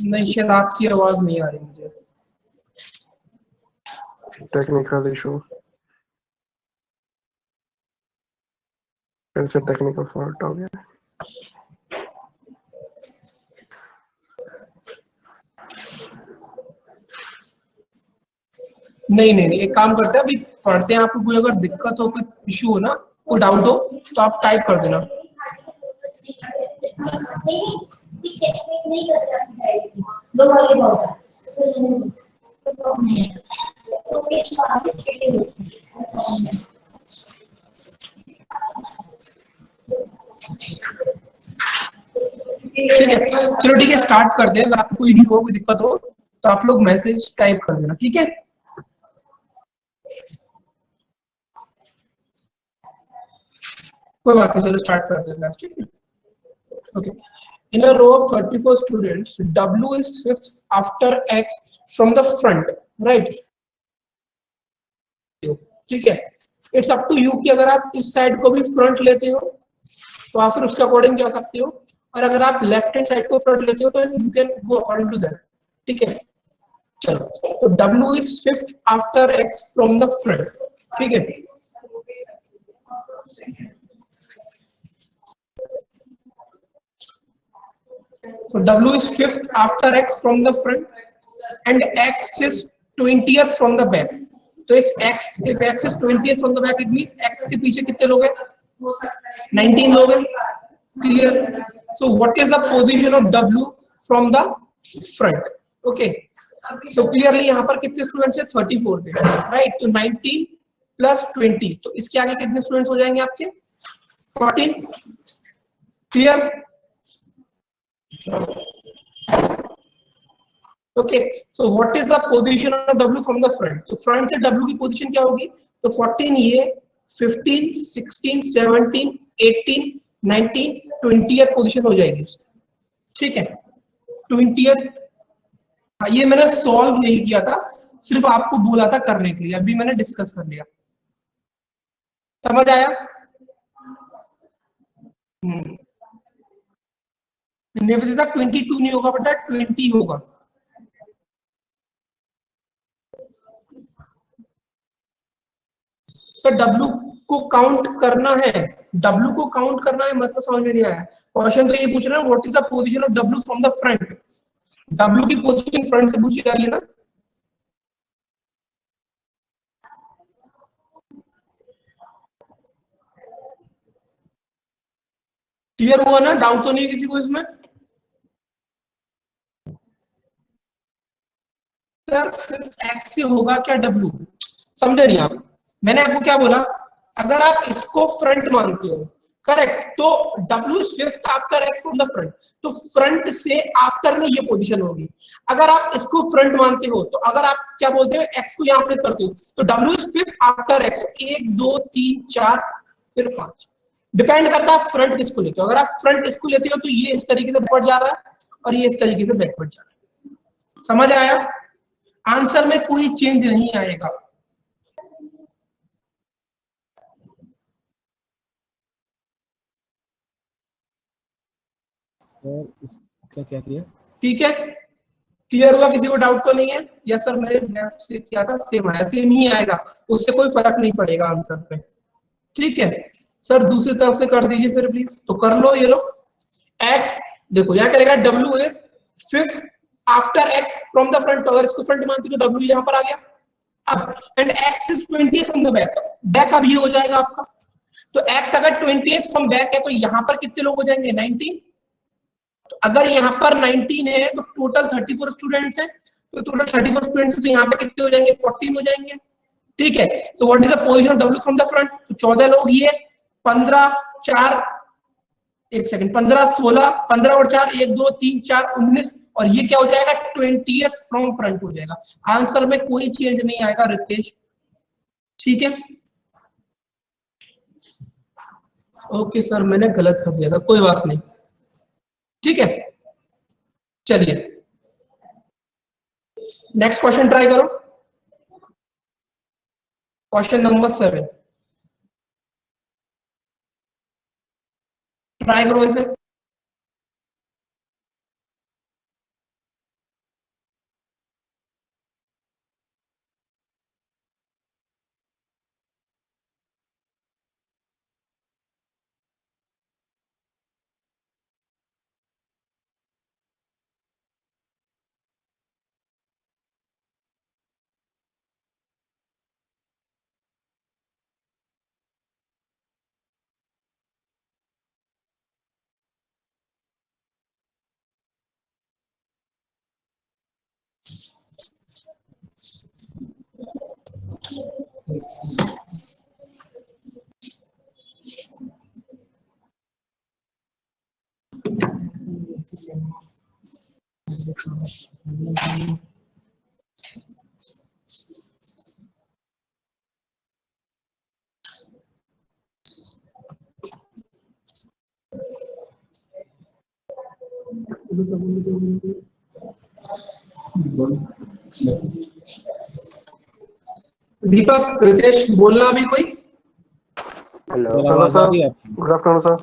नहीं, शायद आपकी आवाज नहीं आ रही मुझे। टेक्निकल इशू, फिर से टेक्निकल फॉल्ट हो गया। नहीं नहीं नहीं, एक काम करते हैं, अभी पढ़ते हैं। आपको कोई अगर दिक्कत हो, कोई इशू हो ना, कोई डाउट हो, तो आप टाइप कर देना। ठीक है, चलो ठीक है, स्टार्ट करते हैं। अगर आपको कोई इशू हो, कोई दिक्कत हो, तो आप लोग मैसेज टाइप कर देना, ठीक है। कोई बात नहीं, चलो स्टार्ट कर देते हैं, ठीक है। Okay. In a row of 34 students, W is fifth after X from the front, right? ठीक है, इट्स अप टू यू कि अगर आप इस साइड को भी फ्रंट लेते हो तो आप फिर उसके अकॉर्डिंग जा सकते हो, और अगर आप लेफ्ट हैंड साइड को फ्रंट लेते हो तो you can go according to that, ठीक है। चलो, तो W is fifth after X from the front, ठीक है। So W is fifth after X from the front and X is 20th from the back. तो if X is 20th from the back, it means X के पीछे कितने लोग हैं? 19 लोग हैं। Clear? So what is the position of W from the front? Okay. So clearly यहाँ पर कितने स्टूडेंट्स हैं? 34 थे, right? तो 19 plus 20, तो इसके आगे कितने स्टूडेंट्स हो जाएंगे आपके? 14. Clear? Okay, so what is the position of W from the front? तो फ्रंट से W की पोजीशन क्या होगी? तो 14 ये, 15, 16, 17, 18, 19, 20th पोजीशन हो जाएगी उसकी, ठीक है। 20th, ये मैंने सॉल्व नहीं किया था, सिर्फ आपको बोला था करने के लिए, अभी मैंने डिस्कस कर लिया। समझ आया? निवेदिता 22 नहीं होगा बेटा, 20 होगा। सर W को काउंट करना है, W को काउंट करना है, मतलब समझ में नहीं आया। क्वेश्चन तो ये पूछ रहा है what is the position of W from the front. W की पोजीशन फ्रंट से पूछी जा रही है ना। क्लियर हुआ ना? डाउट तो नहीं है किसी को इसमें? सर फिर X से होगा क्या W? समझे नहीं आप? मैंने आपको क्या बोला, अगर आप इसको फ्रंट मानते हो, करेक्ट, तो W is fifth after X from the front, तो फ्रंट से आफ्टर में ये पोजीशन होगी। अगर आप इसको फ्रंट मानते हो, तो अगर आप क्या बोलते हो, X को यहाँ प्लेस करते हो, तो W is fifth after X, 1 2 3 4 फिर 5, डिपेंड करता है फ्रंट किसको लेते हो। अगर आप फ्रंट इसको लेते हो तो ये इस तरीके से बढ़ जा रहा है और ये इस तरीके से बैकवर्ड जा रहा है। समझ आया? आंसर में कोई चेंज नहीं आएगा। क्या क्या किया? ठीक है, क्लियर हुआ? किसी को डाउट तो नहीं है? यस सर, मैंने लेफ्ट से किया था, सेम आया, सेम ही आएगा, उससे कोई फर्क नहीं पड़ेगा आंसर पे, ठीक है। सर दूसरी तरफ से कर दीजिए फिर प्लीज, तो कर लो। ये लो x, देखो यहाँ करेगा W is fifth after X from the front, अगर इसको फ्रंट मानते तो W यहाँ पर आ गया। अब and X is 20 from the back, back अब ये हो जाएगा आपका। तो X अगर 20 फ्रॉम बैक है तो यहाँ पर कितने लोग हो जाएंगे? 19। तो अगर यहाँ पर 19 है तो टोटल 34 स्टूडेंट्स हैं, तो टोटल 34 स्टूडेंट्स, तो यहाँ पे कितने हो जाएंगे? 14 हो जाएंगे, ठीक है। तो what is the position of W from the front? तो 14 लोग ये, 15 4, एक सेकंड, 15 16, 15 और 4 1 2 3 4 19, और ये क्या हो जाएगा? 20th फ्रॉम फ्रंट हो जाएगा। आंसर में कोई चेंज नहीं आएगा रितेश, ठीक है। ओके सर, मैंने गलत कर दिया था, कोई बात नहीं, ठीक है। चलिए नेक्स्ट क्वेश्चन ट्राई करो, क्वेश्चन नंबर 7 ट्राई करो इसे। दीपक, रितेश, बोलना अभी कोई? हेलो मेरा हेलो आवाज आ सर, रही है आपको? Good afternoon sir.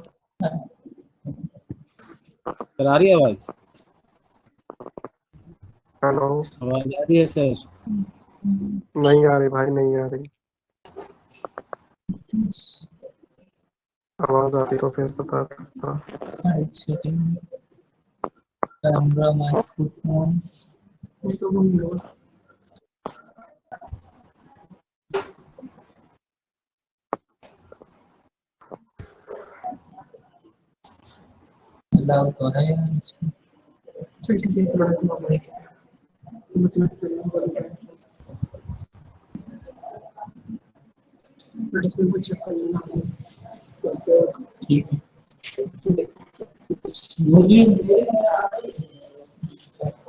सर आ रही है आवाज? हेलो। आवाज आ रही है सर? नहीं आ रही भाई, नहीं आ रही। आवाज आती तो फिर बता सकता। साइड सेटिंग, कैमरा, माइक्रोफोन, तो बोल लो। अलाउ तो है यार इसमें। चल ठीक है, इस बड़ा तुम अपने मुझे स्पेलिंग बोल रहा है, बट इसमें कुछ चेक करना है उसके। ठीक है, मुझे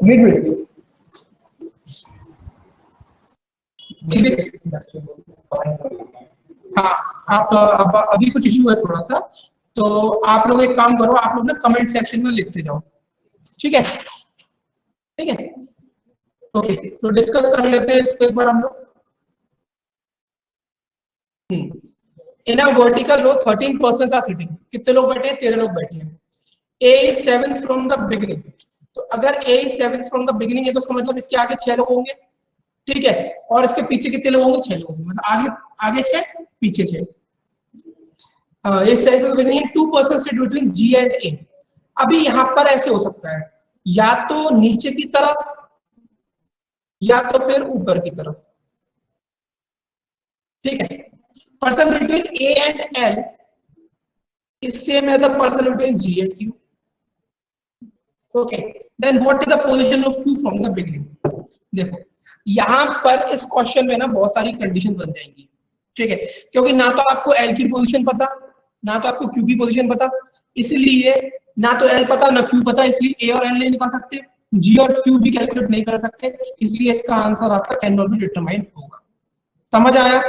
मिड मिड ठीक है। हाँ, आप अब अभी कुछ इशू है थोड़ा सा, तो आप लोग एक काम करो, आप लोग ना कमेंट सेक्शन में लिखते जाओ, ठीक है? ठीक है, ओके, तो डिस्कस कर लेते हैं इसको एक बार हम लोग। In a vertical row 13 persons are sitting. कितने लोग बैठे हैं? 13 लोग बैठे हैं। A is 7 from the beginning. तो अगर A is 7 from the beginning है तो इसका मतलब इसके आगे 6 लोग होंगे, ठीक है? और इसके पीछे कितने लोग होंगे? 6 लोग होंगे, मतलब आगे आगे 6, पीछे 6। ये self beginning 2 person sit between G and A. अभी यहां पर ऐसे हो सकता है, या तो नीचे की तरफ या तो फिर ऊपर की तरफ, ठीक है? Person between A and L is same as the person between G and Q. Okay. Then what is the position of Q from the beginning? देखो, यहाँ पर इस क्वेश्चन में ना बहुत सारी कंडीशन बन जाएंगी, ठीक है? क्योंकि ना तो आपको L की पोजीशन पता, ना तो आपको Q की पोजीशन पता, इसलिए ना तो L पता ना Q पता, इसलिए A और L नहीं निकाल सकते, G और Q भी कैलकुलेट नहीं कर सकते, इसलिए इसका आंसर आपका कैन नॉट बी डिटरमाइंड होगा। समझ आया?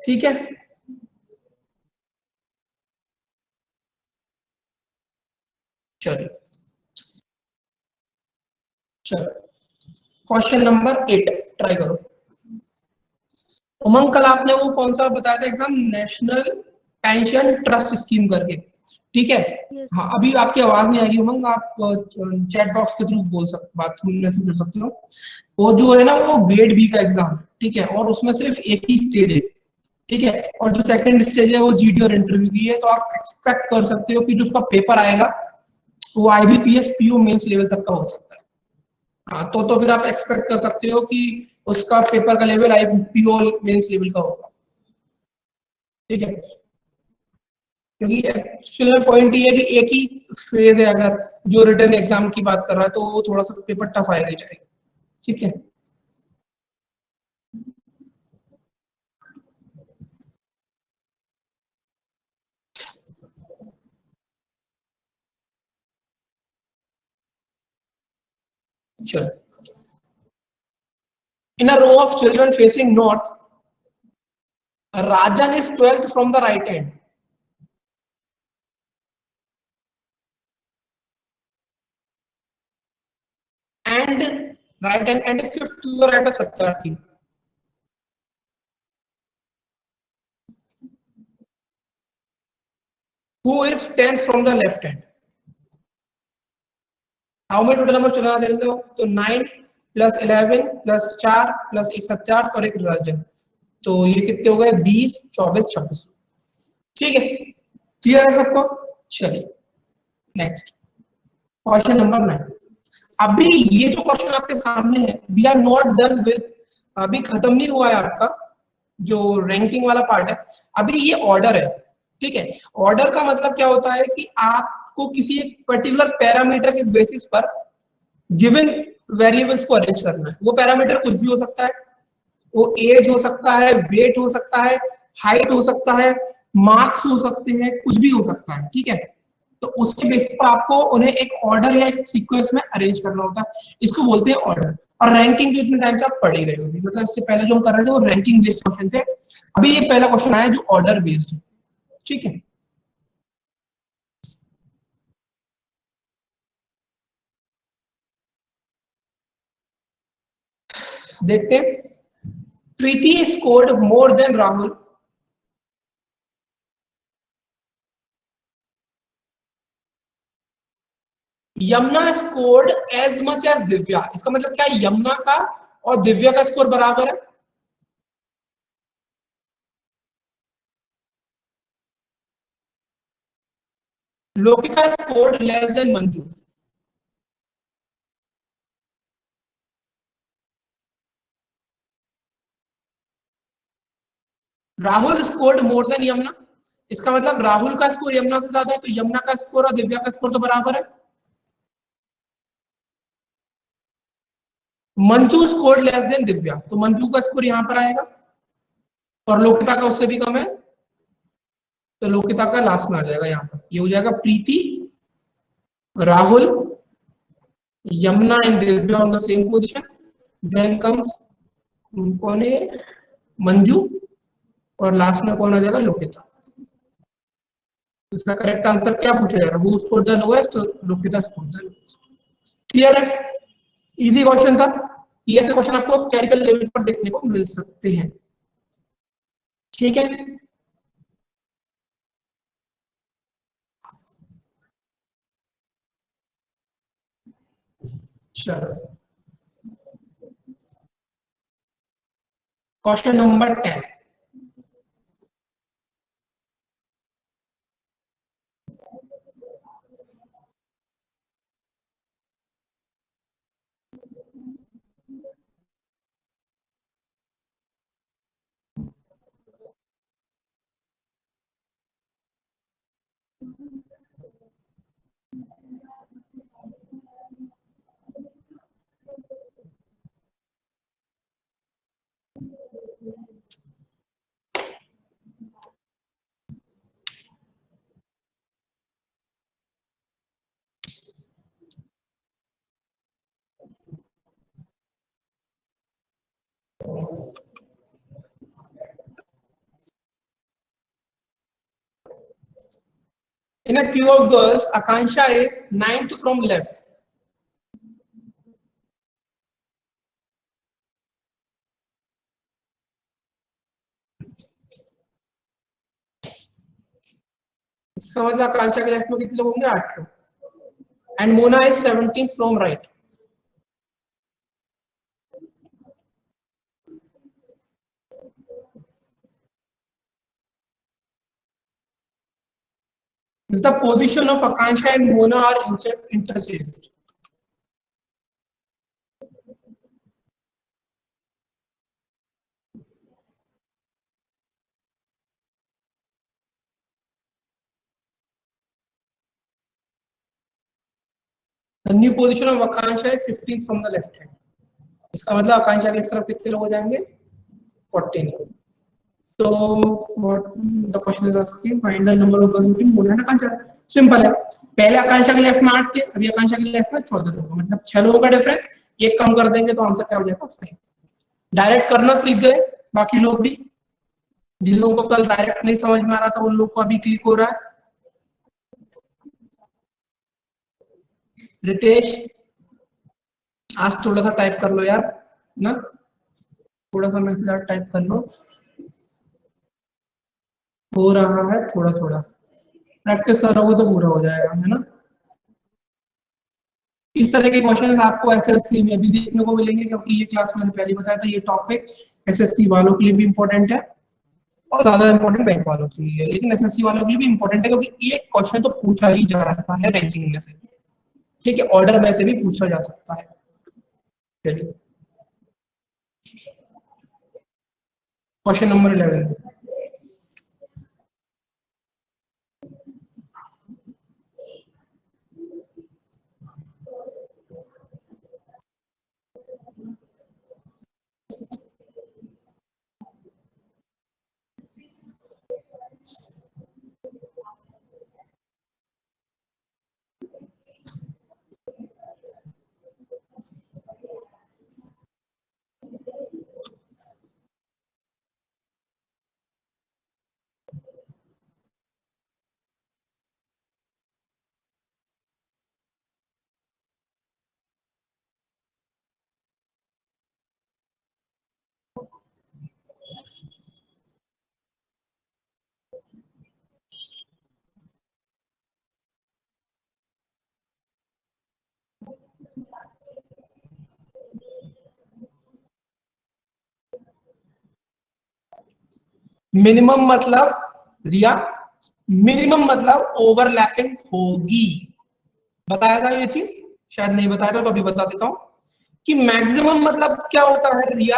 ठीक है, चलिए चलो, क्वेश्चन नंबर 8 ट्राई करो। उमंग, कल आपने वो कौन सा बताया था exam, national pension trust scheme करके, ठीक है? Yes. हाँ, अभी आपकी आवाज नहीं आ रही उमंग, आप चैट बॉक्स के थ्रू बोल सकते, बात मैसेज कर सकते हो। वो जो है ना, वो ग्रेड बी का एग्जाम, ठीक है? और उसमें सिर्फ एक ही स्टेज है, ठीक है? और जो सेकंड स्टेज है वो जीडी और इंटरव्यू की है, तो आप एक्सपेक्ट कर सकते हो कि जो उसका पेपर आएगा वो आईबीपीएस पीओ मेंस लेवल तक का हो सकता है। हाँ, तो फिर आप एक्सपेक्ट कर सकते हो कि उसका पेपर का लेवल आईपीओ मेंस लेवल का होगा, ठीक है? क्योंकि एक्चुअल पॉइंट ये है कि एक ही फेज है, अगर जो रिटर्न एग्जाम की बात कर रहा है तो वो थोड़ा सा पेपर टफ आएगा ही जाएगा, ठीक है? चलो, in a row of children facing north, Rajan is 12th from the right hand. And right hand and is 5th to the right of Satyarthi. Who is 10th from the left hand? How many total number चुना दे रहे हो? तो 9 plus 11 plus 4 plus एक सत्यार्थ और एक राजन, तो ये कितने हो गए? 20, 24, 26। ठीक है, क्लियर है सबको? चलिए नेक्स्ट क्वेश्चन नंबर 9। अभी ये जो क्वेश्चन आपके सामने है, we are not done with, अभी खत्म नहीं हुआ है आपका जो रैंकिंग वाला पार्ट है, अभी ये ऑर्डर है, ठीक है? ऑर्डर का मतलब क्या होता है कि आपको किसी एक पर्टिकुलर पैरामीटर के बेसिस पर गिवन वेरिएबल्स को अरेंज करना है। वो पैरामीटर कुछ भी हो सकता है, वो एज हो सकता है, वेट हो सकता है, हाइट हो सकता है, मार्क्स हो सकते हैं, कुछ भी हो सकता है, ठीक है। तो उसके बेसिस पर आपको उन्हें एक ऑर्डर या एक सीक्वेंस में अरेंज करना होता है, इसको बोलते हैं ऑर्डर। और रैंकिंग जो इतने टाइम से आप पढ़ ही रहे हो, मतलब इससे पहले जो हम कर रहे थे वो रैंकिंग बेस्ड क्वेश्चन थे, अभी ये पहला क्वेश्चन आया जो ऑर्डर बेस्ड है, ठीक है। देखते हैं, Preeti scored more than Rahul. Yamuna scored as much as Divya, इसका मतलब क्या है, यमुना का और दिव्या का स्कोर बराबर है। Lokita scored less than Manju. Rahul scored more than Yamuna, इसका मतलब राहुल का स्कोर यमुना से ज्यादा है, तो यमुना का स्कोर और दिव्या का स्कोर तो बराबर है। Manju scored less then Divya, तो मंजू का स्कोर यहां पर आएगा, और लोकिता का उससे भी कम है, तो लोकिता का लास्ट में आ जाएगा, यहाँ पर ये हो जाएगा Preeti, Rahul, Yamuna and Divya on the same position, then comes कौन है, मंजू, और लास्ट में कौन आ जाएगा, लोकिता। इसका करेक्ट आंसर क्या पूछा जा रहा है, वो स्कोर द लोएस्ट, तो लोकिता स्कोर द लोएस्ट। क्लियर है, इजी क्वेश्चन था। ये ऐसे क्वेश्चन आपको क्लरिकल लेवल पर देखने को मिल सकते हैं, ठीक है। चलो, question number 10। In a queue of girls, Akansha is ninth from left. इसका मतलब आकांक्षा के लेफ्ट में कितने लोग होंगे, 8 लोग। And Mona is 17th from right. The position of Akansha and Mona are interchanged. The new position of Akansha is 15th from the left hand. इसका मतलब आकांक्षा की इस तरफ कितने लोग हो जाएंगे, 14 लोग। So what the question is asking, find the number of girls between Mona and Akansha. Simple है, पहले आकांक्षा के लेफ्ट में 8 थे, अभी आकांक्षा के लेफ्ट में 14 लोग, मतलब 6 लोगों का डिफरेंस, एक कम कर देंगे तो आंसर क्या हो जाएगा, सही। डायरेक्ट करना सीख गए बाकी लोग भी, जिन लोगों को कल डायरेक्ट नहीं समझ में आ रहा था उन लोग को अभी क्लिक हो रहा है। रितेश, आज थोड़ा सा टाइप कर लो यार ना, थोड़ा सा मैसेज आज टाइप कर लो, हो रहा है थोड़ा थोड़ा, प्रैक्टिस करोगे तो पूरा हो जाएगा, है ना। इस तरह के क्वेश्चन आपको एसएससी में भी देखने को मिलेंगे, क्योंकि ये क्लास मैंने पहले बताया था, ये टॉपिक एसएससी वालों के लिए भी इंपॉर्टेंट है और ज्यादा इंपॉर्टेंट बैंक वालों के लिए, लेकिन एसएससी वालों के लिए भी इंपॉर्टेंट है, क्योंकि एक क्वेश्चन तो पूछा ही जा रहा है रैंकिंग में से, ठीक है, ऑर्डर में से भी पूछा जा सकता है। चलिए क्वेश्चन नंबर 11 से, मिनिमम मतलब रिया, मिनिमम मतलब ओवरलैपिंग होगी। बताया था ये चीज, शायद नहीं बताया था तो अभी बता देता हूं कि मैक्सिमम मतलब क्या होता है रिया,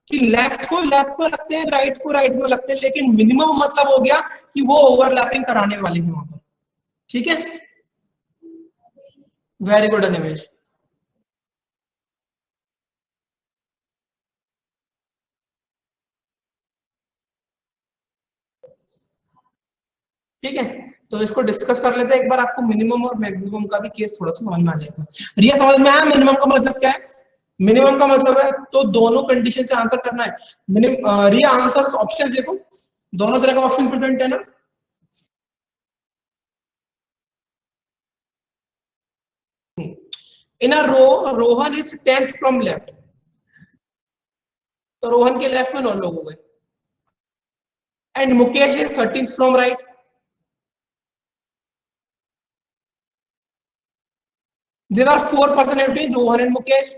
कि लेफ्ट को रखते हैं, राइट को राइट में लगते हैं, लेकिन मिनिमम मतलब हो गया कि वो ओवरलैपिंग कराने वाले हैं वहां पर। ठीक है, वेरी गुड अनिमेश। ठीक है, तो इसको डिस्कस कर लेते हैं एक बार, आपको मिनिमम और मैक्सिमम का भी केस थोड़ा सा समझ में आ जाएगा। रिया समझ में आया मिनिमम का मतलब क्या है? मिनिमम का मतलब है तो दोनों कंडीशन से आंसर करना है। मिनिमम रिया आंसर ऑप्शन देखो, दोनों तरह का ऑप्शन प्रेजेंट है ना। In a row, Rohan is 10th from left, तो रोहन के लेफ्ट में 9 लोग हो गए। And Mukesh is 13th from right, there are 4 personality Rohan and Mukesh.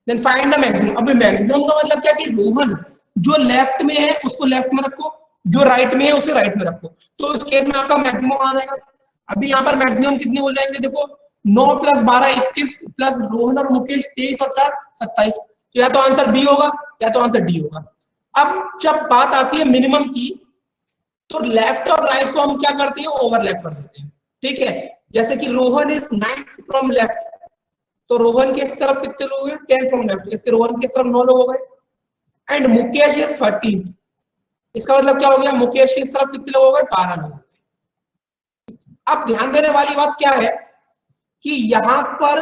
Then find the maximum. अभी मैक्सिमम का मतलब क्या कि रोहन जो लेफ्ट में है उसको लेफ्ट में रखो, जो राइट में है उसे राइट में रखो, तो इस केस में आपका मैक्सिमम आ जाएगा। अभी यहाँ पर मैक्सिमम कितने हो जाएंगे देखो, 9 + 12 21 प्लस रोहन और मुकेश 23 और 4 27, तो या तो आंसर बी होगा या तो आंसर डी होगा। अब जब बात आती है मिनिमम की, तो लेफ्ट और राइट को हम क्या करते हैं, ओवरलैप कर देते हैं। ठीक है, जैसे कि Rohan is 9th from left, तो रोहन के इस तरफ कितने लोग हैं, 10 फ्रॉम लेफ्ट, इसके रोहन के इस तरफ 9 लोग हो गए। एंड मुकेश इज 13th, इसका मतलब क्या हो गया, मुकेश की तरफ कितने लोग हो गए, 12 लोग। अब ध्यान देने वाली बात क्या है कि यहां पर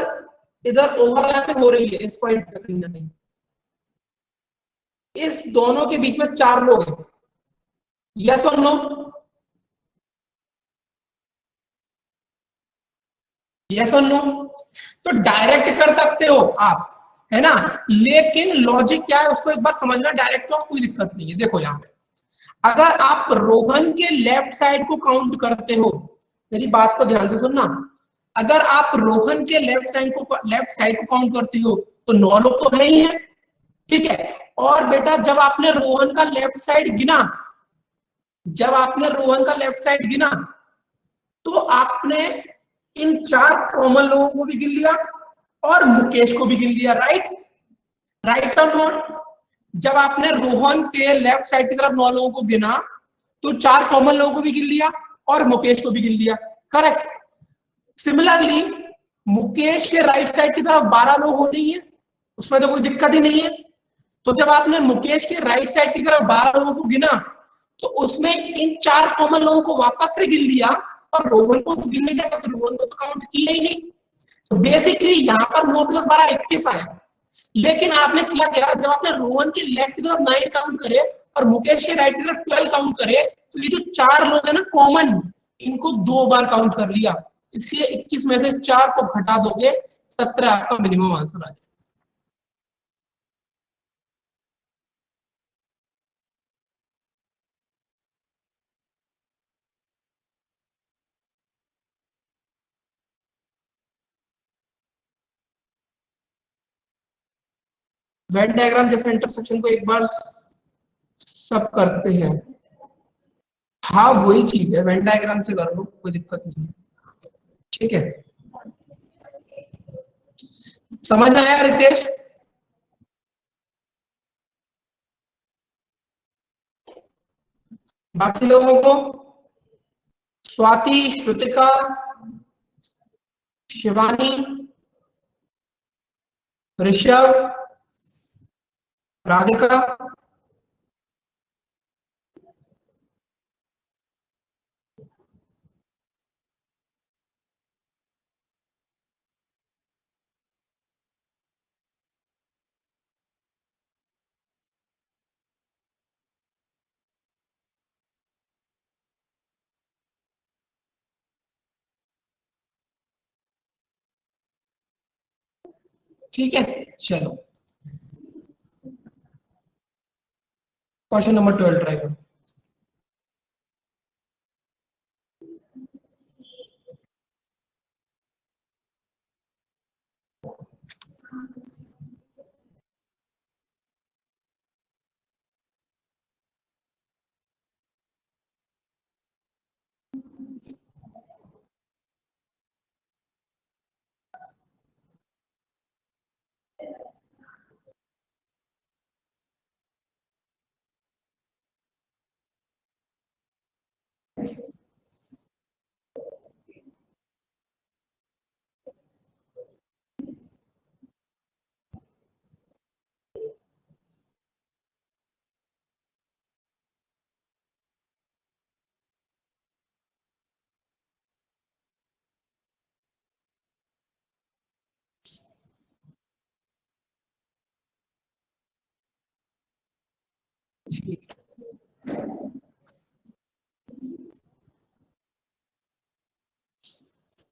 इधर ओवरलैपिंग हो रही है इस पॉइंट पे कहीं ना कहीं, इस दोनों के बीच में 4 लोग हैं। यस और नो? यस और नो? तो डायरेक्ट कर सकते हो आप, है ना, लेकिन लॉजिक क्या है उसको एक बार समझना, डायरेक्ट तो कोई दिक्कत नहीं है। देखो यहाँ पे अगर आप रोहन के लेफ्ट साइड को काउंट करते हो, मेरी बात को ध्यान से सुनना, अगर आप रोहन के लेफ्ट साइड को काउंट करते हो तो 9 लोग तो है ही है। ठीक है, और बेटा जब आपने रोहन का लेफ्ट साइड गिना, जब आपने रोहन का लेफ्ट साइड गिना, तो आपने इन 4 कॉमन लोगों को भी गिन लिया और मुकेश को भी गिन लिया। राइट, राइट और नॉट? जब आपने रोहन के लेफ्ट साइड की तरफ 9 लोगों को गिना, तो 4 कॉमन लोगों को भी गिन लिया और मुकेश को भी गिन लिया। करेक्ट। सिमिलरली मुकेश के राइट साइड की तरफ 12 लोग हो रही है, उसमें तो कोई दिक्कत ही नहीं है। तो जब आपने मुकेश के राइट साइड की तरफ 12 लोगों को गिना, तो उसमें इन 4 कॉमन लोगों को वापस से गिन लिया और रोहन को तो गिनने दिया, तो रोहन को तो काउंट किया ही नहीं। तो बेसिकली यहाँ पर 9 + 12 21 आया। लेकिन आपने किया क्या, जब आपने रोहन के लेफ्ट की तरफ 9 काउंट करे और मुकेश के राइट की तरफ 12 काउंट करे, तो ये जो 4 लोग हैं ना कॉमन, इनको 2 बार काउंट कर लिया, इसलिए 21 में से 4 को घटा दोगे, 17 आपका मिनिमम आंसर आ जाएगा। वेन डायग्राम जैसे इंटरसेक्शन को एक बार सब करते हैं, हाँ वही चीज है, वेन डायग्राम से कर लो कोई दिक्कत नहीं है। ठीक है, समझ में आया रितेश? बाकी लोगों को, स्वाति, श्रुतिका, शिवानी, ऋषभ, राधिका, ठीक है। चलो क्वेश्चन नंबर 12 ट्राई करो।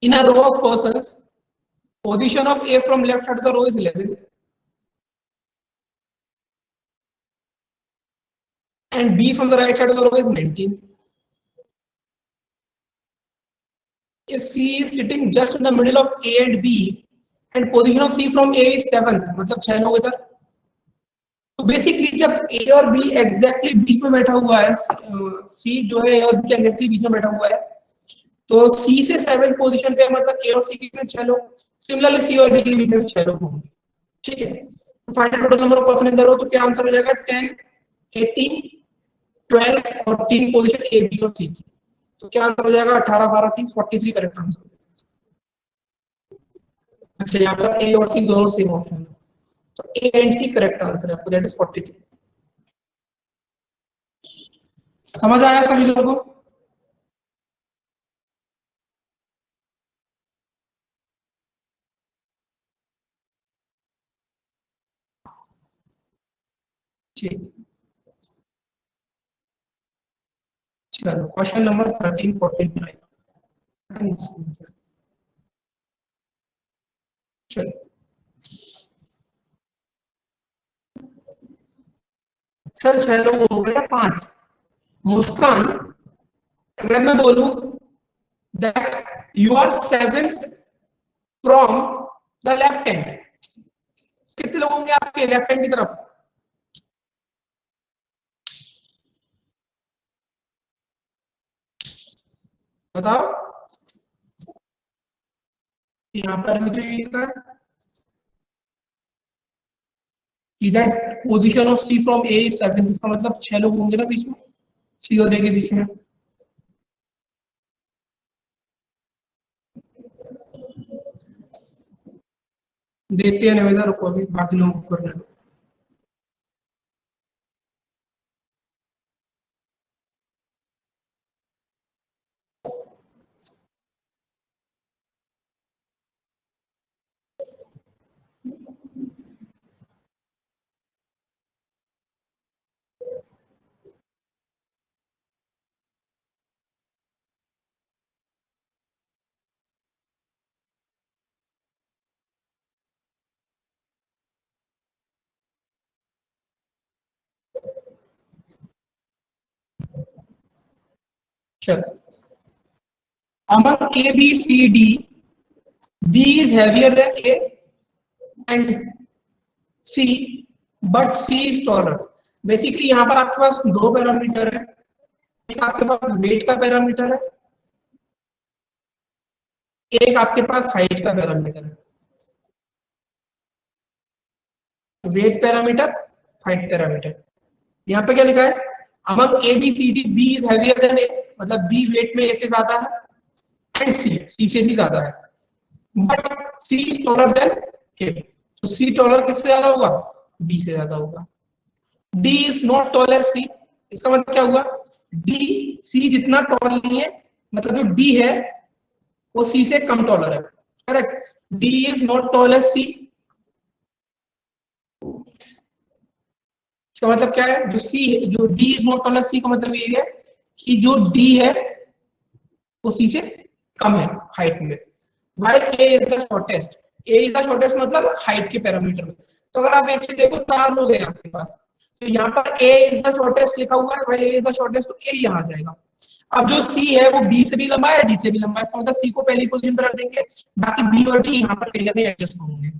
In a row of persons, position of A from left side of the row is 11 and B from the right side of the row is 19. If C is sitting just in the middle of A and B and position of C from A is 7, मतलब 6 लोग इधर, तो basically जब A और B exactly बीच में बैठा हुआ है, C जो है A और B के एग्जैक्टली बीच में बैठा हुआ है, तो C से 7 पोजीशन पे मतलब A और C के बीच में 6 लोग, सिमिलरली C और B के बीच में 6 लोग होंगे, ठीक है। तो find the total number of person in the row, तो क्या आंसर हो जाएगा 10, 18, 12 और 3 पोजीशन A, B और C की, तो क्या आंसर हो जाएगा 18, 12, 30, 43 करेक्ट आंसर। अच्छा यहाँ पर A और C दोनों सेम ऑप्शन है, तो A and C correct answer है आपको, दैट इज 43। समझ आया सभी लोगों को? ठीक, चलो क्वेश्चन नंबर 13, 14, 9 चलो सर 6 लोग हो गए 5। मुस्कान, अगर मैं बोलूं that you are 7th from the left hand, कितने लोग होंगे आपके लेफ्ट हैंड की तरफ? बताओ। यहाँ पर मुझे इधर position of C from A is 7, इसका मतलब 6 लोग होंगे ना बीच में, C और A के बीच में। देखते हैं नवेदा, रुको अभी बाकी लोगों को करने दो। चलो among A, B, C, D, B is heavier than A and C, but C is taller. Basically यहाँ पर आपके पास दो पैरामीटर है, एक आपके पास वेट का पैरामीटर है, एक आपके पास हाइट का पैरामीटर है। Weight parameter, height parameter. यहाँ पे क्या लिखा है? among A, B, C, D, B is heavier than A, मतलब B वेट में A से ज्यादा है एंड C से भी ज्यादा है, but C is taller than A, तो C taller किससे ज्यादा होगा? B से ज्यादा होगा। D is not tall as C, इसका मतलब क्या हुआ? D C जितना टॉल नहीं है, मतलब जो D है वो C से कम टॉलर है, correct. D is not tall as C, इसका मतलब क्या है? जो C जो D is not tall as C का मतलब ये है कि जो D है वो C से कम है हाइट में, while A is the shortest, A is the shortest मतलब हाइट के पैरामीटर में। तो अगर आप एक चीज देखो, 4 लोग हैं आपके पास, तो यहाँ पर A is the shortest लिखा हुआ है, while A is the shortest, तो A यहाँ आ जाएगा। अब जो C है वो B से भी लंबा है, D से भी लंबा है, इसका मतलब C को पहली पोजीशन पर रख देंगे, बाकी B और D यहाँ पर कहीं ना कहीं एडजस्ट होंगे,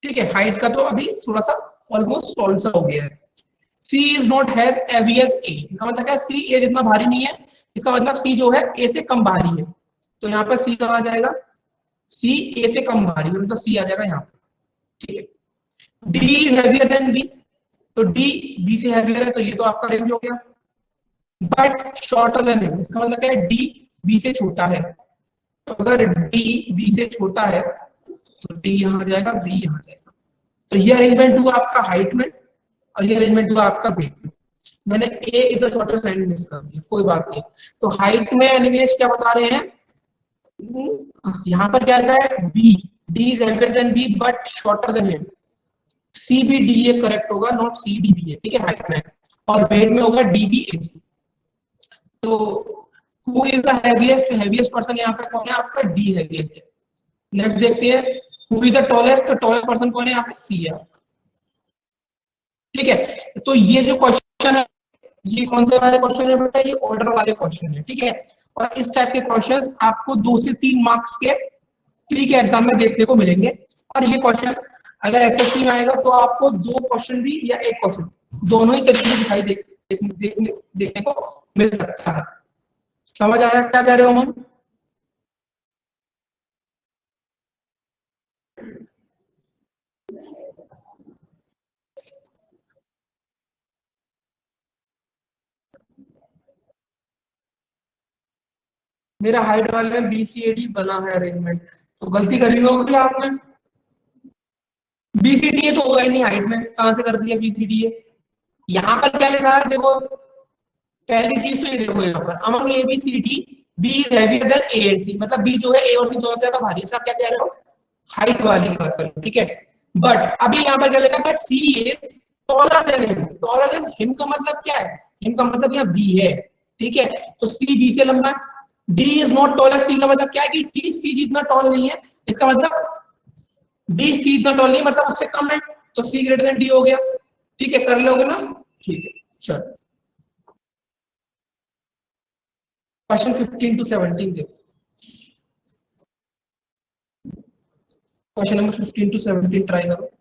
ठीक है। हाइट का तो अभी थोड़ा सा ऑलमोस्ट सॉल्व सा हो गया है। C is not as heavy as A, इसका मतलब क्या? C A जितना भारी नहीं है, इसका मतलब सी जो है ए से कम भारी है, तो यहाँ पर सी कहाँ जाएगा, सी ए से कम भारी है, मतलब सी आ जाएगा यहाँ पे, ठीक है। D is heavier than B, तो डी बी से हैवियर है, तो ये तो आपका रेंज हो गया। बट शॉर्टर देन बी, इसका मतलब क्या है, डी बी से छोटा है, तो अगर डी बी से छोटा है तो डी यहाँ आ जाएगा, बी यहाँ जाएगा। तो ये अरेंजमेंट हुआ आपका हाइट में, और ये अरेंजमेंट हुआ आपका वेट में। मैंने a is the shortest line miss कर दिया, कोई बात नहीं। तो हाइट में एनिमेश क्या बता रहे हैं, यहाँ पर क्या लिखा है, B, D is heavier than B but shorter than him, C B D A correct होगा, not C D B A, ठीक है, हाइट में। और वेट में होगा डी बी ए सी। तो who is the heaviest, heaviest person यहाँ पे कौन है आपका, डी हैवीएस्ट है। नेक्स्ट देखते हैं, हु इज द टॉलेस्ट, तो टॉलेस्ट पर्सन कौन है यहाँ पे, सी है, ठीक है। तो ये जो क्वेश्चन है, ये कौन से वाले क्वेश्चन है बेटा, ये ऑर्डर वाले क्वेश्चन है, ठीक है। और इस टाइप के क्वेश्चंस आपको 2 से 3 मार्क्स के प्री के एग्जाम में देखने को मिलेंगे। और ये क्वेश्चन अगर एसएससी में आएगा तो आपको 2 क्वेश्चन भी या 1 क्वेश्चन, दोनों ही तरीके दिखाई देखने को मिल सकता है। समझ आया क्या कह रहे हो हम? मेरा हाइट वाले में बीसीएडी बना है अरेंजमेंट, तो गलती करी होगी आपने। बीसीडीए तो होगा ही नहीं हाइट में, कहां से कर दिया बीसीडीए। यहाँ पर क्या लिखा है देखो, पहली चीज तो ये देखो, यहाँ पर among A B C D B is heavier than A and C, मतलब बी जो है ए और सी दोनों से ज्यादा भारी है। आप क्या कह रहे हो, हाइट वाली बात करो, ठीक है। बट अभी यहाँ पर क्या लिखा, but C is taller than him, taller than him का मतलब क्या है, हिम का मतलब यहाँ बी है, ठीक है। तो सी बी से लंबा है, डी इज नॉट टॉलर, सी का मतलब क्या है कि डी सी जितना टॉल नहीं है, इसका मतलब डी सी इतना टॉल नहीं मतलब उससे कम है, तो सी ग्रेटर देन डी हो गया, ठीक है। कर लोगे ना, ठीक है। चलो क्वेश्चन 15 to 17 देखो, क्वेश्चन नंबर 15 to 17 ट्राई करो।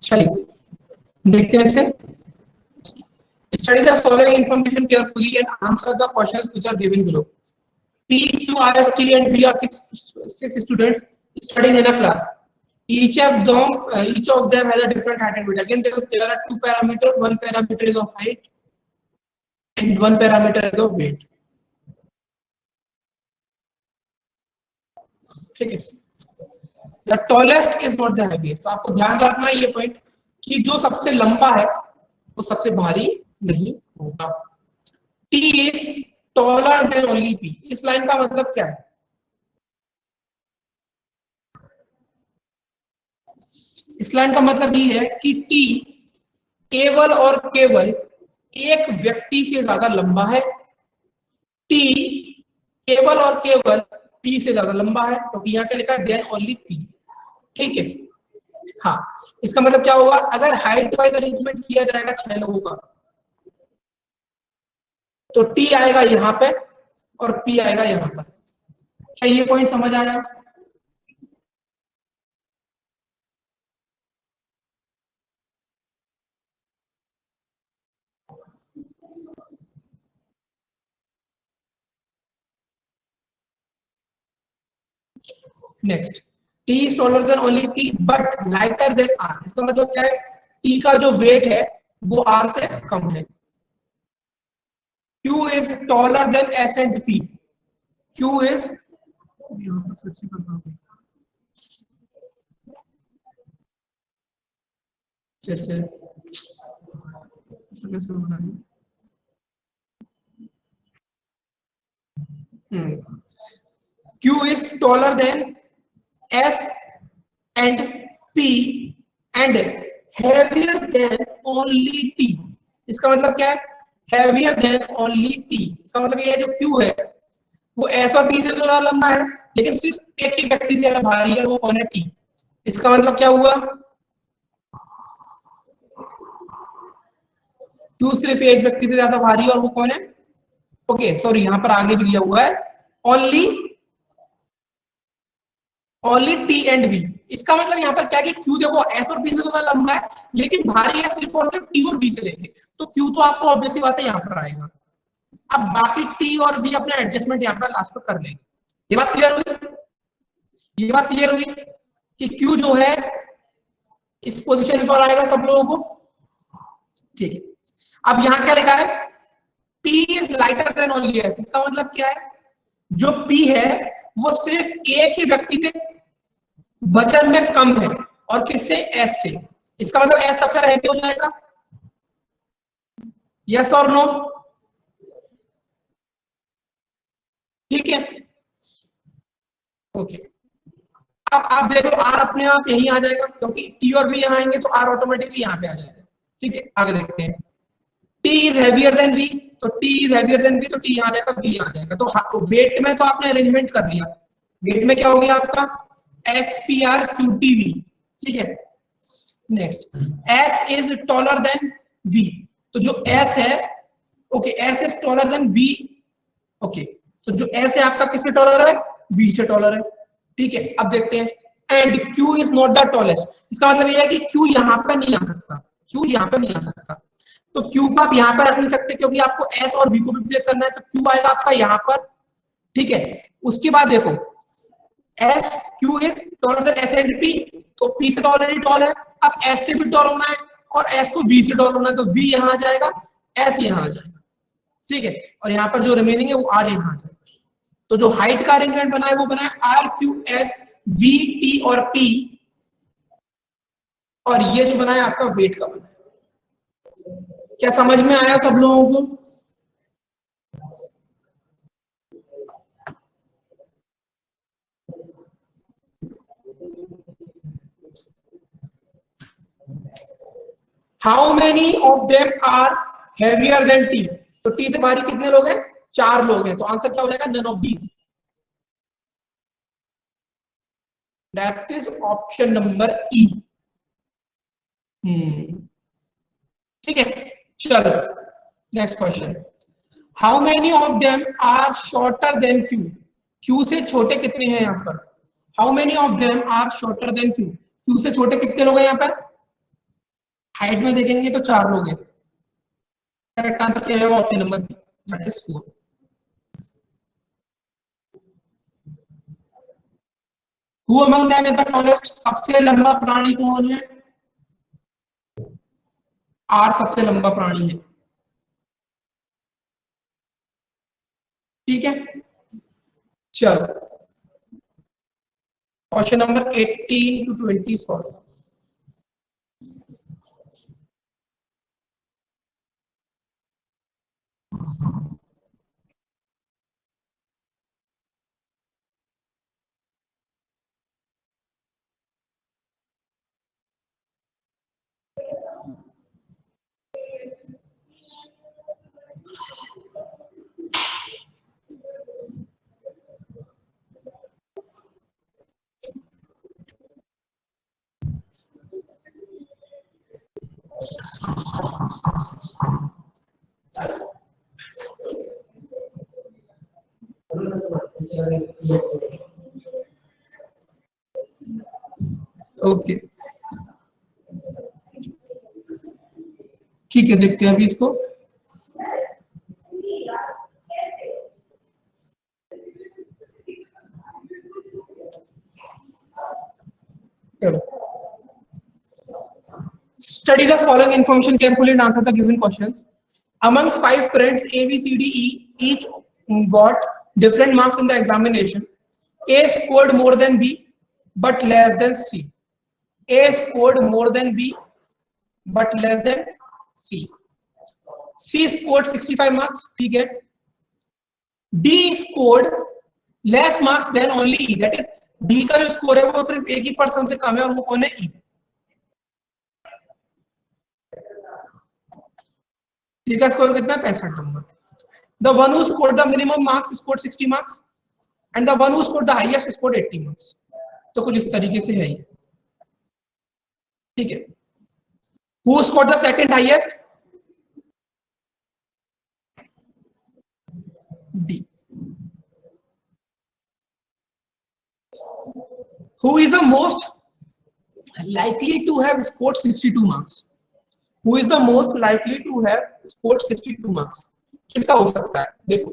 चलिए देखते हैं इसे। Study the following information carefully and answer the questions which are given below. P, Q, R, S, T, and V are six students studying in a class. Each of them has a different height and weight. Again, there are two parameters. One parameter is of height, and one parameter is of weight. ठीक है. The tallest is not the heaviest. तो आपको ध्यान रखना है ये point कि जो सबसे लंबा है वो सबसे भारी नहीं होगा. T is taller than only P. इस लाइन का मतलब क्या है? इस लाइन का मतलब ये है कि T केवल और केवल एक व्यक्ति से ज्यादा लंबा है. T केवल और केवल P से ज्यादा लंबा है, क्योंकि यहाँ क्या लिखा है देन ओनली P. ठीक है. हाँ, इसका मतलब क्या होगा? अगर हाइट वाइज अरेंजमेंट किया जाएगा 6 लोगों का, तो T आएगा यहाँ पे और P आएगा यहाँ पर. क्या ये पॉइंट समझ आया? Next, T is taller than only P but lighter than R. इसका मतलब क्या है? T का जो वेट है वो R से कम है. Q is taller than S and P. Q is फिर से Q is taller than S and P and heavier than only T. इसका मतलब क्या है? heavier than only T. इसका मतलब ये है जो Q है वो S और P से तो ज्यादा लंबा है, लेकिन सिर्फ एक ही व्यक्ति से ज्यादा भारी है, वो कौन है? T. इसका मतलब क्या हुआ? Q सिर्फ एक व्यक्ति से ज्यादा भारी है और वो कौन है? ओके सॉरी, यहाँ पर आगे भी दिया हुआ है ओनली T एंड V. इसका मतलब यहाँ पर क्या है कि Q देखो S और P से ज्यादा लंबा है, लेकिन भारी है सिर्फ और सिर्फ T और V से लेंगे, तो Q तो आपको ऑब्वियसली बात है यहाँ पर आएगा. अब बाकी T और V अपने एडजस्टमेंट यहाँ पर लास्ट पर कर लेंगे. ये बात क्लियर हुई? ये बात क्लियर हुई कि Q जो है इस पोजीशन पर आएगा सब लोगों को. ठीक है. अब यहाँ क्या लिखा है? P is lighter than only S. इसका मतलब क्या है? जो P है वो सिर्फ एक ही व्यक्ति से वजन में कम है, और किससे? S से. इसका मतलब S सबसे हैवी हो जाएगा. यस और नो? ठीक है. ओके. अब आप देखो R अपने आप यही आ जाएगा, क्योंकि T और V यहाँ आएंगे तो R ऑटोमेटिकली यहाँ पे आ जाएगा. ठीक है. आगे देखते हैं. T is heavier than V, तो T is heavier than V, तो T आ जाएगा, V आ जाएगा. तो वेट में तो आपने अरेंजमेंट कर लिया. वेट में क्या हो गया आपका? SPRQTV. ठीक है. Next, S is taller than V. तो जो S है, okay, S is taller than V. Okay, तो जो S है आपका किससे टॉलर है? V से टॉलर है. ठीक है. अब देखते हैं. And Q is not the tallest. इसका मतलब ये है कि Q यहाँ पर नहीं आ सकता. Q यहाँ पर नहीं आ सकता. तो Q को आप यहाँ पर रख नहीं सकते, क्योंकि आपको S और V को भी रिप्लेस करना है. तो Q आएगा आपका यहाँ पर. ठीक है. उसके बाद देखो, S Q is taller than S and P, तो P से तो ऑलरेडी टॉल है. अब S से भी टॉल होना है और S को V से टॉल होना है, तो V यहाँ आ जाएगा, S यहाँ आ जाएगा. ठीक है. और यहाँ पर जो रिमेनिंग है वो R यहाँ आ जाएगा. तो जो हाइट का अरेंजमेंट बना है वो बना है R Q S V T और P, और ये जो बना है आपका वेट का बना है. क्या समझ में आया सब लोगों को? How many of them are heavier than T. तो T से भारी कितने लोग हैं? 4 लोग हैं. तो आंसर क्या हो जाएगा? None of these. That is option number E. ठीक है. चलो next question. How many of them are shorter than Q. Q से छोटे कितने हैं यहाँ पर? How many of them are shorter than Q. Q से छोटे कितने लोग हैं यहाँ पर? हाइट में देखेंगे तो 4 लोग हैं. करेक्ट आंसर क्या होगा option number B, that is 4। Who among them is the tallest, सबसे लंबा प्राणी कौन है? आर सबसे लंबा प्राणी है, ठीक है। चलो question number 18 to 20 solve. Okay ठीक है, देखते हैं अभी इसको। Study the following information carefully and answer the given questions. Among 5 friends A, B, C, D, E, each got different marks in the examination. A scored more than B, but less than C. A scored more than B, but less than C. C scored 65 marks. ठीक है. D scored less marks than only E. That is D का जो score है वो सिर्फ एक ही person से कम है और वो कौन है? E. ठीक है, स्कोर कितना है? 65 number. The one who scored the minimum marks scored 60 marks and the one who scored the highest scored 80 marks. तो कुछ इस तरीके से है ये, ठीक है। Who scored the second highest? D. Who is the most likely to have scored 62 marks? Who is the most likely to have scored 62 marks? किसका हो सकता है? देखो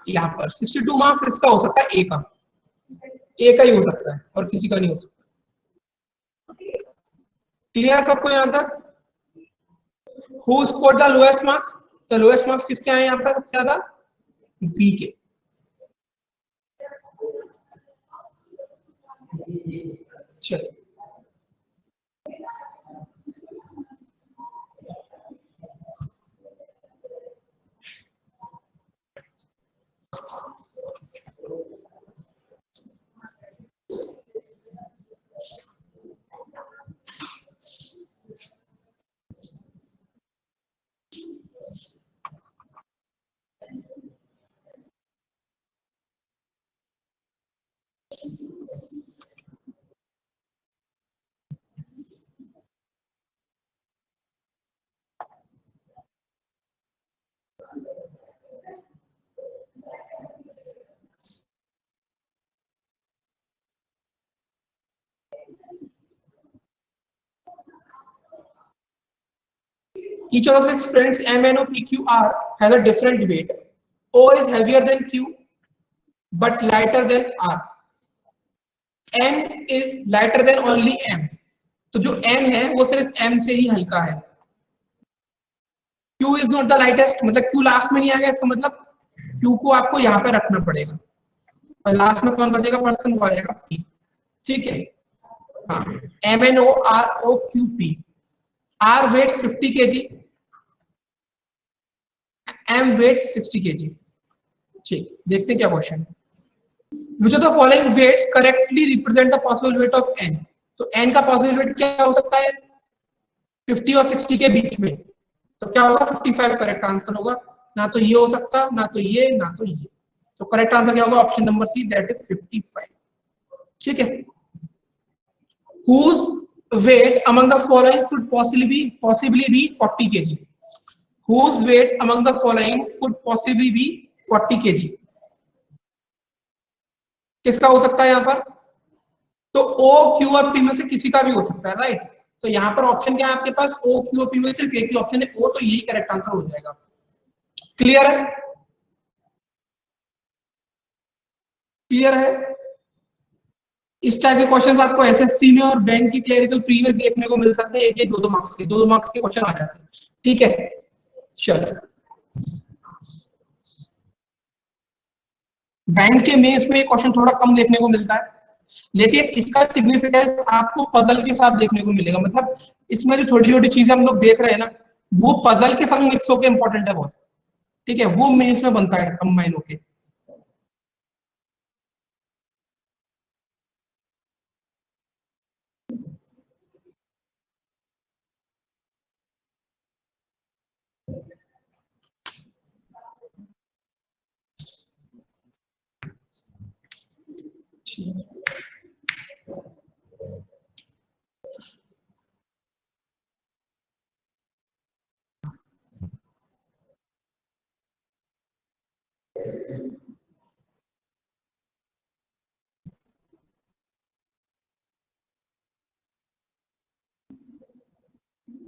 यहाँ पर 62 मार्क्स इसका हो सकता है, ए का, ए का ही हो सकता है और किसी का नहीं हो सकता। क्लियर है सबको यहाँ तक? Who scored the lowest marks? तो लोएस्ट मार्क्स किसके आए यहाँ पर सबसे ज्यादा? बी के। चलिए each of the 6 friends M, N, O, P, Q, R has a different weight. O is heavier than Q but lighter than R. N is lighter than only M. तो जो N है वो सिर्फ M से ही हल्का है। Q is not the lightest, मतलब Q last में नहीं आएगा, इसका मतलब Q को आपको यहाँ पे रखना पड़ेगा और लास्ट में कौन बचेगा? पर्सन वो आ जाएगा P, ठीक है। हाँ, M, N, O, R, O, Q, P. R weighs 50 kg, M weighs 60 kg. ठीक, देखते हैं क्या question. Which of the following weights correctly represent the possible weight of N? तो N का पॉसिबल वेट क्या हो सकता है? 50 और 60 के बीच में, तो क्या होगा? 55 करेक्ट आंसर होगा। ना तो ये हो सकता, ना तो ये, ना तो ये, तो करेक्ट आंसर क्या होगा? Option number C, that is 55, ठीक है। Whose weight among the following could possibly be 40 kg? Whose weight among the following could possibly be 40 kg? किसका हो सकता है यहाँ पर? तो O, Q और P में से किसी का भी हो सकता है, राइट। तो यहाँ पर ऑप्शन क्या है आपके पास? O, Q और P में सिर्फ एक ही ऑप्शन है O, तो यही करेक्ट आंसर हो जाएगा। क्लियर है? क्लियर है? इस टाइप के क्वेश्चंस आपको एसएससी में और बैंक की क्लरिकल प्री में देखने को मिल सकते हैं। एक एक दो दो मार्क्स के क्वेश्चन आ जाते हैं। ठीक है, चलो। बैंक के मेंस में क्वेश्चन थोड़ा कम देखने को मिलता है, लेकिन इसका सिग्निफिकेंस आपको पजल के साथ देखने को मिलेगा। मतलब इसमें जो छोटी छोटी चीजें हम लोग देख रहे हैं ना, वो पजल के साथ मिक्स होकर इंपॉर्टेंट है बहुत। ठीक है, वो मेंस में बनता है कंबाइन होके।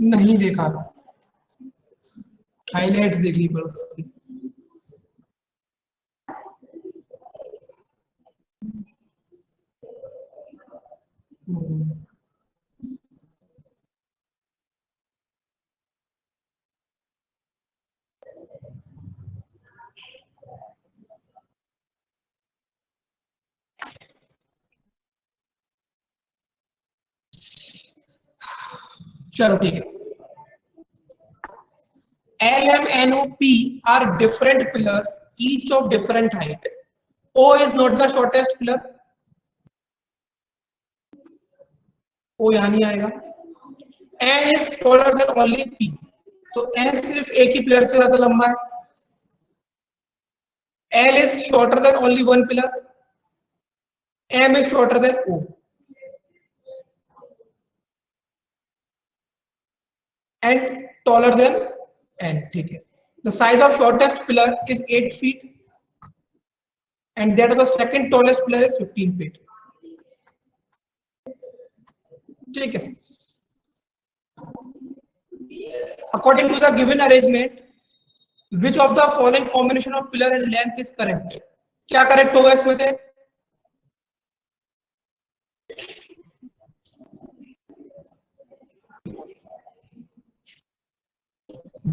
नहीं देखा, हाइलाइट्स देख ली पर उसकी। चलो ठीक है। L, M, N, O, P are different pillars, each of different height. O is not the shortest pillar. O यहाँ नहीं आएगा। N is taller than only P. तो N सिर्फ एक ही पिलर से ज्यादा लंबा है। L is shorter than only one pillar. M is shorter than O. And taller than N. ठीक है। The size of shortest pillar is 8 feet. And that of the second tallest pillar is 15 feet. ठीक है। According to the given arrangement, which of the following combination of pillar and length is correct? क्या correct होगा इसमें से?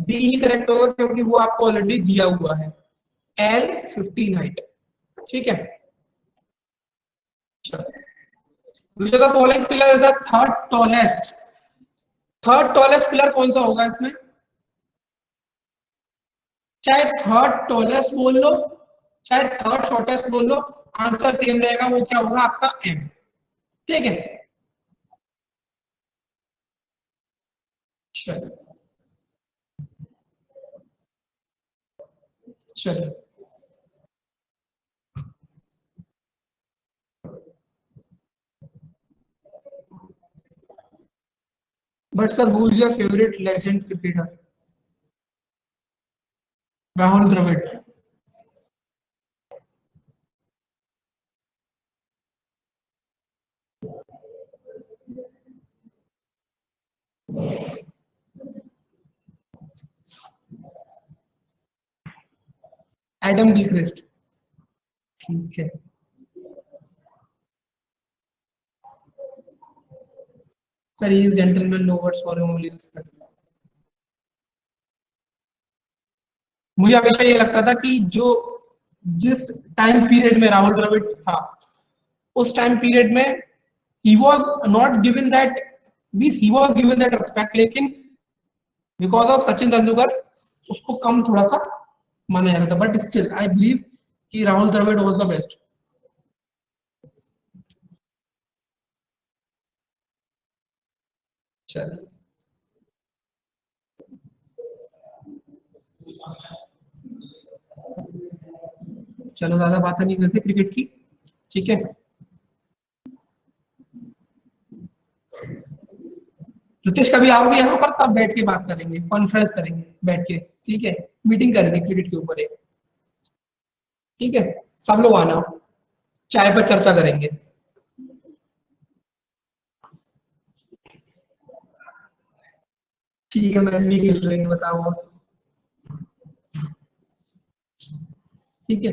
D ही correct होगा, क्योंकि वो आपको ऑलरेडी दिया हुआ है, L 15 हाइट। ठीक है, which of the following pillar is the third tallest? Third tallest pillar कौन सा होगा इसमें? चाहे थर्ड टॉलेस्ट बोल लो, चाहे थर्ड शॉर्टेस्ट बोल लो, आंसर सेम रहेगा। वो क्या होगा आपका? M। ठीक है, चलो चलो। But sir, who is your favourite legend cricketer? Rahul Dravid. Adam Gilchrist. ठीक है, sir he is gentleman, no words for him, only respect. मुझे हमेशा ये लगता था कि जो जिस टाइम पीरियड में राहुल द्रविड़ था, उस टाइम पीरियड में he was not given that, means he was given that respect, लेकिन because of सचिन तेंदुलकर उसको कम थोड़ा सा माना जाता था। बट स्टिल आई बिलीव कि Rahul Dravid was the best. चलो चलो, ज्यादा बातें नहीं करते क्रिकेट की। ठीक है, रितेश कभी आओगे यहाँ पर, तब बैठ के बात करेंगे, कॉन्फ्रेंस करेंगे बैठ के। ठीक है, मीटिंग करेंगे क्रिकेट के ऊपर एक। ठीक है, सब लोग आना, चाय पर चर्चा करेंगे। ठीक है, मैच भी खेल रहे हैं, बताओ। ठीक है।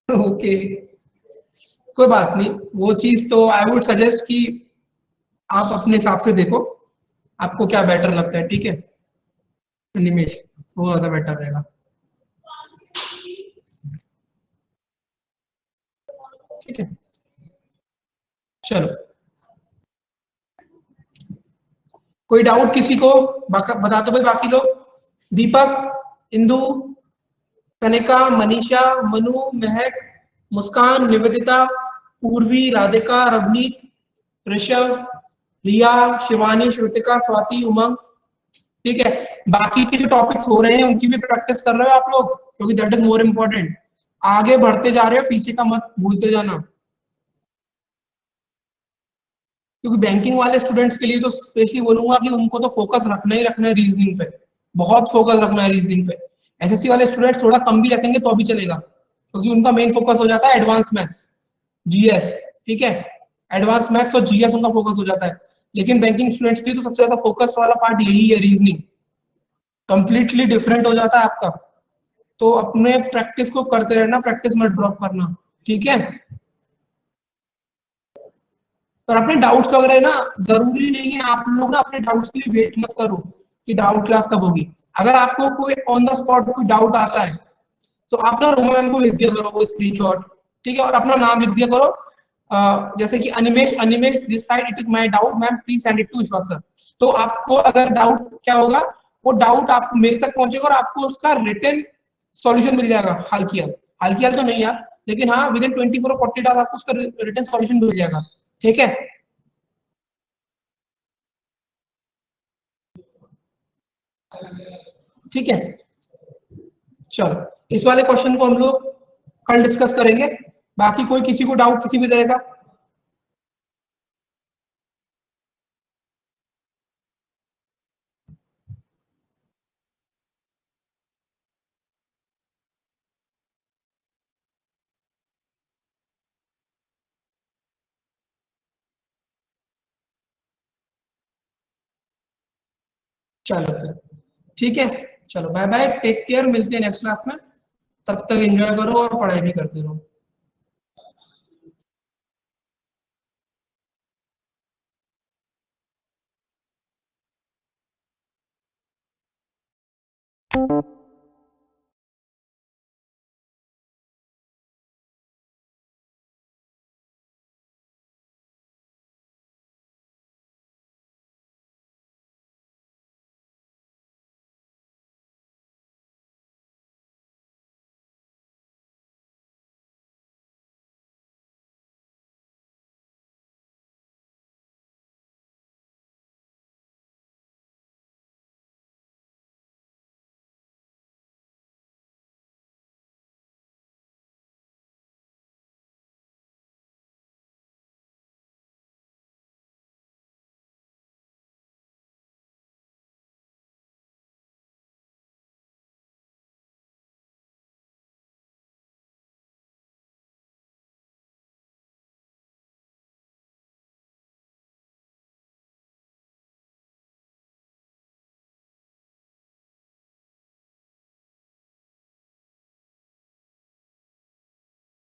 ओके, कोई बात नहीं, वो चीज तो आई वुड सजेस्ट कि आप अपने हिसाब से देखो, आपको क्या बेटर लगता है, ठीक है निमेश, वो ज्यादा बेटर रहेगा। ठीक है, चलो, कोई डाउट किसी को? बता दो भाई बाकी लोग। दीपक, इंदु, कनिका, मनीषा, मनु, महक, मुस्कान, निवेदिता, पूर्वी, राधिका, रवनीत, ऋषभ, रिया, शिवानी, श्रुतिका, स्वाति, उमंग। ठीक है, बाकी के जो टॉपिक्स हो रहे हैं उनकी भी प्रैक्टिस कर रहे हो आप लोग, क्योंकि दैट इज मोर इम्पोर्टेंट। आगे बढ़ते जा रहे हो, पीछे का मत भूलते जाना, क्योंकि बैंकिंग वाले स्टूडेंट्स के लिए तो स्पेशली बोलूंगा कि उनको तो फोकस रखना ही रखना है रीजनिंग पे, बहुत फोकस रखना है रीजनिंग पे। एसएससी वाले स्टूडेंट्स थोड़ा कम भी रखेंगे तो भी चलेगा, क्योंकि उनका मेन फोकस हो जाता है एडवांस मैथ्स, जीएस। ठीक है, एडवांस मैथ्स और जीएस उनका फोकस हो जाता है, लेकिन बैंकिंग स्टूडेंट्स के लिए तो सबसे ज्यादा फोकस वाला पार्ट यही है, रीजनिंग। कंप्लीटली डिफरेंट हो जाता है आपका। तो अपने प्रैक्टिस को करते रहना, प्रैक्टिस मत ड्रॉप करना, ठीक है। और अपने डाउट्स वगैरह ना, जरूरी नहीं है आप लोग ना अपने डाउट्स के लिए वेट मत करो कि डाउट क्लास कब होगी। अगर आपको कोई ऑन द स्पॉट कोई डाउट आता है तो आप ना रोमा मैम को भेज दिया करो वो स्क्रीनशॉट, ठीक है, और अपना नाम लिख दिया करो। जैसे कि Animesh, Animesh this side it is my doubt ma'am please send it to Vishwas sir. तो आपको अगर डाउट क्या होगा, वो डाउट आपको मेरे तक पहुंचेगा और आपको उसका रिटन सॉल्यूशन मिल जाएगा, हाल की हाल तो नहीं यार, लेकिन हाँ विद इन 24 और 40 आवर्स आपको उसका रिटन सॉल्यूशन मिल जाएगा, ठीक है। ठीक है, चलो इस वाले क्वेश्चन को हम लोग कल डिस्कस करेंगे। बाकी कोई किसी को डाउट किसी भी तरह का? चलो फिर ठीक है, चलो बाय बाय, टेक केयर, मिलते हैं नेक्स्ट क्लास में। तब तक एंजॉय करो और पढ़ाई भी करते रहो।